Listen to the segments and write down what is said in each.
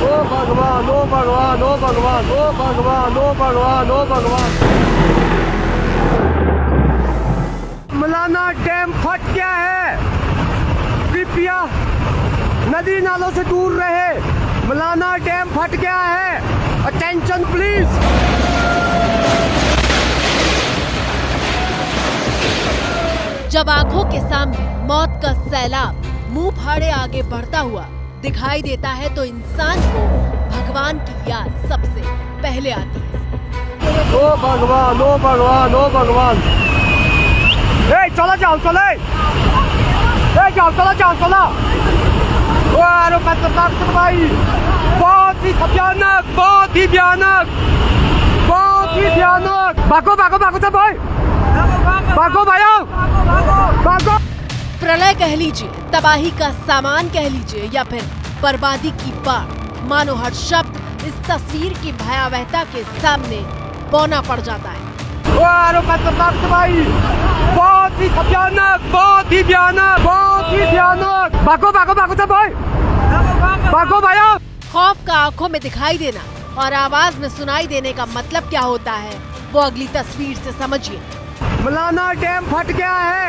ओ भगवान, ओ भगवान, ओ भगवान, ओ भगवान, ओ भगवान, ओ भगवान। मलाना डैम फट गया है, कृपया नदी नालों से दूर रहे। मलाना डैम फट गया है, अटेंशन प्लीज। जब आंखों के सामने मौत का सैलाब मुंह फाड़े आगे बढ़ता हुआ दिखाई देता है तो इंसान को भगवान की याद सबसे पहले आती है। ओ भगवान, ओ भगवान, ओ भगवान। चलो जाओ, चले जाओ, चलो जाओ, चलो। भाई बहुत ही भयानक, बहुत ही भयानक, बहुत ही भयानक। भागो भागो भागो सब भाई, भागो भाइयों, भागो। प्रलय कह लीजिए, तबाही का सामान कह लीजिए या फिर बर्बादी की बाढ़, मानो हर शब्द इस तस्वीर की भयावहता के सामने बौना पड़ जाता है। भाई बहुत ही भयानक, बहुत ही भयानक, बहुत ही भयानक। भागो भागो भागो सब भाई, भागो भाइयों। खौफ का आंखों में दिखाई देना और आवाज में सुनाई देने का मतलब क्या होता है वो अगली तस्वीर से समझिए। मलाना डैम फट गया है,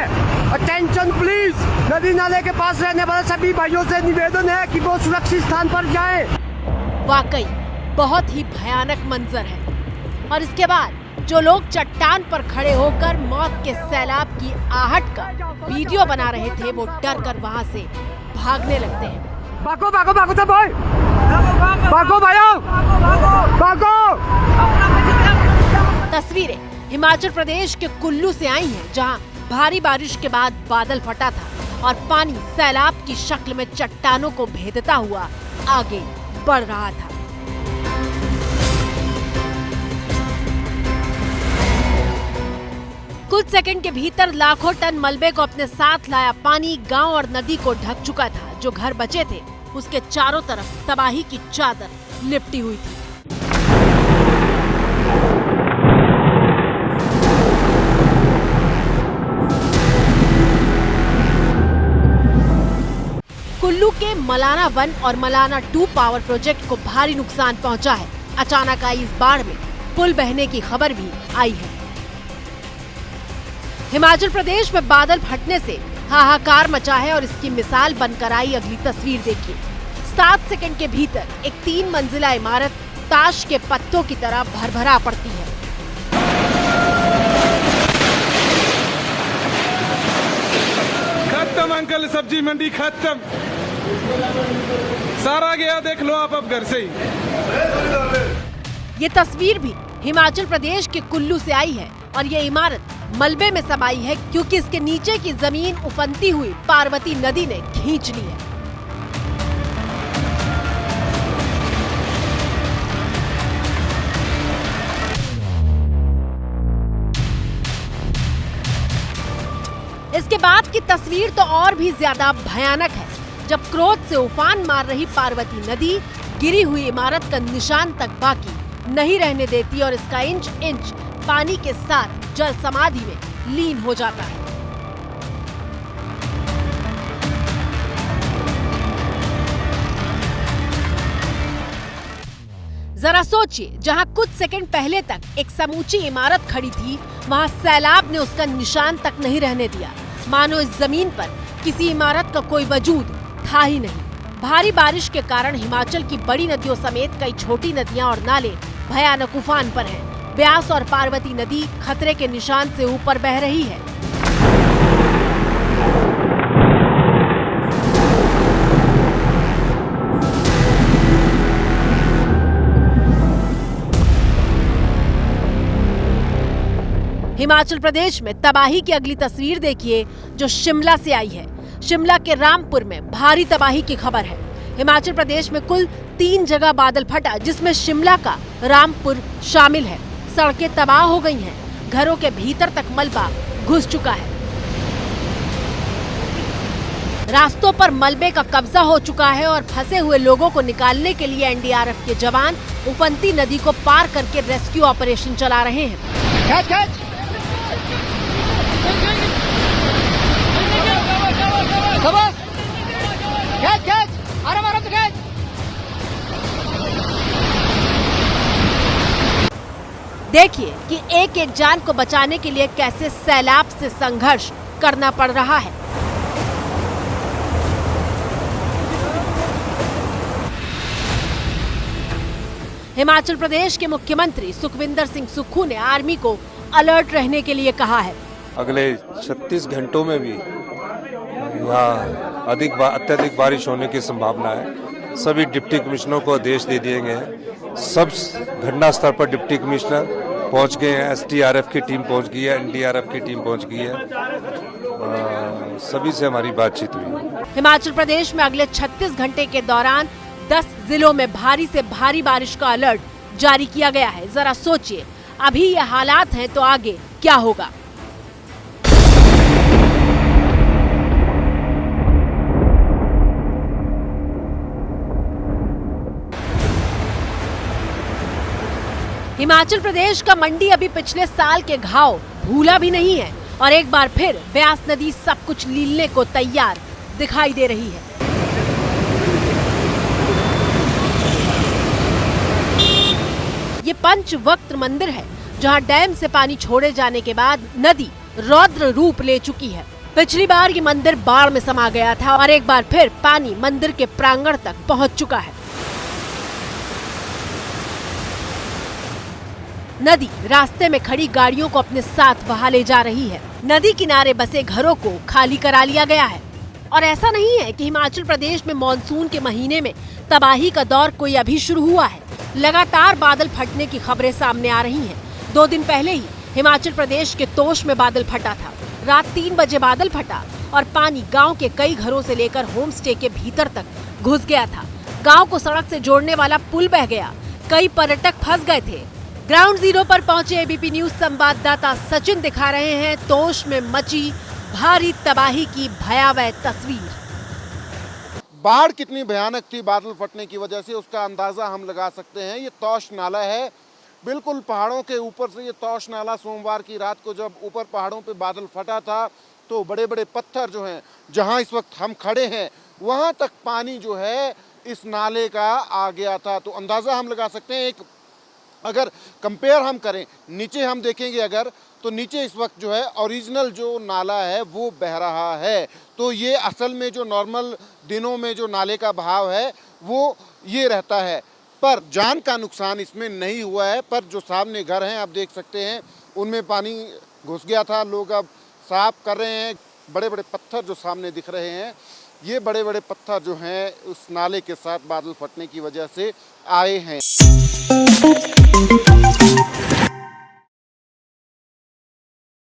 अटेंशन प्लीज। नदी नाले के पास रहने वाले सभी भाइयों से निवेदन है कि वो सुरक्षित स्थान पर जाएं। वाकई बहुत ही भयानक मंजर है और इसके बाद जो लोग चट्टान पर खड़े होकर मौत के सैलाब की आहट का वीडियो बना रहे थे वो डर कर वहाँ से भागने लगते हैं। भागो भागो भागो सब भाई, भागो भाइयों, भागो। तस्वीरें हिमाचल प्रदेश के कुल्लू से आई हैं, जहां भारी बारिश के बाद बादल फटा था और पानी सैलाब की शक्ल में चट्टानों को भेदता हुआ आगे बढ़ रहा था। कुछ सेकंड के भीतर लाखों टन मलबे को अपने साथ लाया पानी गांव और नदी को ढक चुका था। जो घर बचे थे उसके चारों तरफ तबाही की चादर लिपटी हुई थी। कुल्लू के मलाना 1 और मलाना 2 पावर प्रोजेक्ट को भारी नुकसान पहुंचा है। अचानक आई इस बाढ़ में पुल बहने की खबर भी आई है। हिमाचल प्रदेश में बादल फटने से हाहाकार मचा है और इसकी मिसाल बनकर आई अगली तस्वीर देखिए। 7 सेकंड के भीतर एक 3 मंजिला इमारत ताश के पत्तों की तरह भरभरा पड़ती है। खत्म अंकल, सब्जी मंडी खत्म, सारा गया, देख लो आप अब घर से ही। ये तस्वीर भी हिमाचल प्रदेश के कुल्लू से आई है और ये इमारत मलबे में समाई है क्योंकि इसके नीचे की जमीन उफनती हुई पार्वती नदी ने खींच ली है। इसके बाद की तस्वीर तो और भी ज्यादा भयानक है, जब क्रोध से उफान मार रही पार्वती नदी गिरी हुई इमारत का निशान तक बाकी नहीं रहने देती और इसका इंच इंच पानी के साथ जल समाधि में लीन हो जाता है। जरा सोचिए, जहां कुछ सेकंड पहले तक एक समूची इमारत खड़ी थी, वहां सैलाब ने उसका निशान तक नहीं रहने दिया, मानो इस जमीन पर किसी इमारत का कोई वजूद था ही नहीं। भारी बारिश के कारण हिमाचल की बड़ी नदियों समेत कई छोटी नदियां और नाले भयानक उफान पर हैं। ब्यास और पार्वती नदी खतरे के निशान से ऊपर बह रही है। हिमाचल प्रदेश में तबाही की अगली तस्वीर देखिए जो शिमला से आई है। शिमला के रामपुर में भारी तबाही की खबर है। हिमाचल प्रदेश में कुल 3 जगह बादल फटा, जिसमें शिमला का रामपुर शामिल है। सड़कें तबाह हो गई हैं, घरों के भीतर तक मलबा घुस चुका है। रास्तों पर मलबे का कब्जा हो चुका है और फंसे हुए लोगों को निकालने के लिए एनडीआरएफ के जवान उफनती नदी को पार करके रेस्क्यू ऑपरेशन चला रहे हैं। देखिए कि एक एक जान को बचाने के लिए कैसे सैलाब से संघर्ष करना पड़ रहा है। हिमाचल प्रदेश के मुख्यमंत्री सुखविंदर सिंह सुक्खू ने आर्मी को अलर्ट रहने के लिए कहा है। अगले 36 घंटों में भी यहाँ अत्यधिक बारिश होने की संभावना है। सभी डिप्टी कमिश्नरों को आदेश दे दिए गए हैं। सब घटना स्थल पर डिप्टी कमिश्नर पहुंच गए हैं। एसडीआरएफ की टीम पहुंच गई है, एनडीआरएफ की टीम पहुंच गई है। सभी से हमारी बातचीत हुई। हिमाचल प्रदेश में अगले 36 घंटे के दौरान 10 जिलों में भारी से भारी बारिश का अलर्ट जारी किया गया है। जरा सोचिए, अभी ये हालात हैं तो आगे क्या होगा। हिमाचल प्रदेश का मंडी अभी पिछले साल के घाव भूला भी नहीं है और एक बार फिर ब्यास नदी सब कुछ लीलने को तैयार दिखाई दे रही है। ये पंचवक्त मंदिर है जहां डैम से पानी छोड़े जाने के बाद नदी रौद्र रूप ले चुकी है। पिछली बार ये मंदिर बाढ़ में समा गया था और एक बार फिर पानी मंदिर के प्रांगण तक पहुंच चुका है। नदी रास्ते में खड़ी गाड़ियों को अपने साथ बहा ले जा रही है। नदी किनारे बसे घरों को खाली करा लिया गया है। और ऐसा नहीं है कि हिमाचल प्रदेश में मॉनसून के महीने में तबाही का दौर कोई अभी शुरू हुआ है। लगातार बादल फटने की खबरें सामने आ रही हैं। 2 दिन पहले ही हिमाचल प्रदेश के तोश में बादल फटा था। रात 3 बजे बादल फटा और पानी गांव के कई घरों से लेकर होम स्टे के भीतर तक घुस गया था। गांव को सड़क से जोड़ने वाला पुल बह गया। कई पर्यटक फंस गए थे। ग्राउंड जीरो पर पहुंचे एबीपी न्यूज संवाददाता सचिन दिखा रहे हैं तोश में मची भारी तबाही की भयावह तस्वीर। बाढ़ कितनी भयानक थी बादल फटने की वजह से, उसका अंदाजा हम लगा सकते हैं। ये तोश नाला है, बिल्कुल पहाड़ों के ऊपर से ये तोश नाला सोमवार की रात को जब ऊपर पहाड़ों पे बादल फटा था तो बड़े बड़े पत्थर जो हैं, जहां इस वक्त हम खड़े हैं वहां तक पानी जो है इस नाले का आ गया था। तो अंदाजा हम लगा सकते हैं। एक अगर कंपेयर हम करें, नीचे हम देखेंगे अगर, तो नीचे इस वक्त जो है ओरिजिनल जो नाला है वो बह रहा है। तो ये असल में जो नॉर्मल दिनों में जो नाले का बहाव है वो ये रहता है। पर जान का नुकसान इसमें नहीं हुआ है। पर जो सामने घर हैं आप देख सकते हैं उनमें पानी घुस गया था। लोग अब साफ कर रहे हैं। बड़े बड़े पत्थर जो सामने दिख रहे हैं, ये बड़े बड़े पत्थर जो हैं उस नाले के साथ बादल फटने की वजह से आए हैं।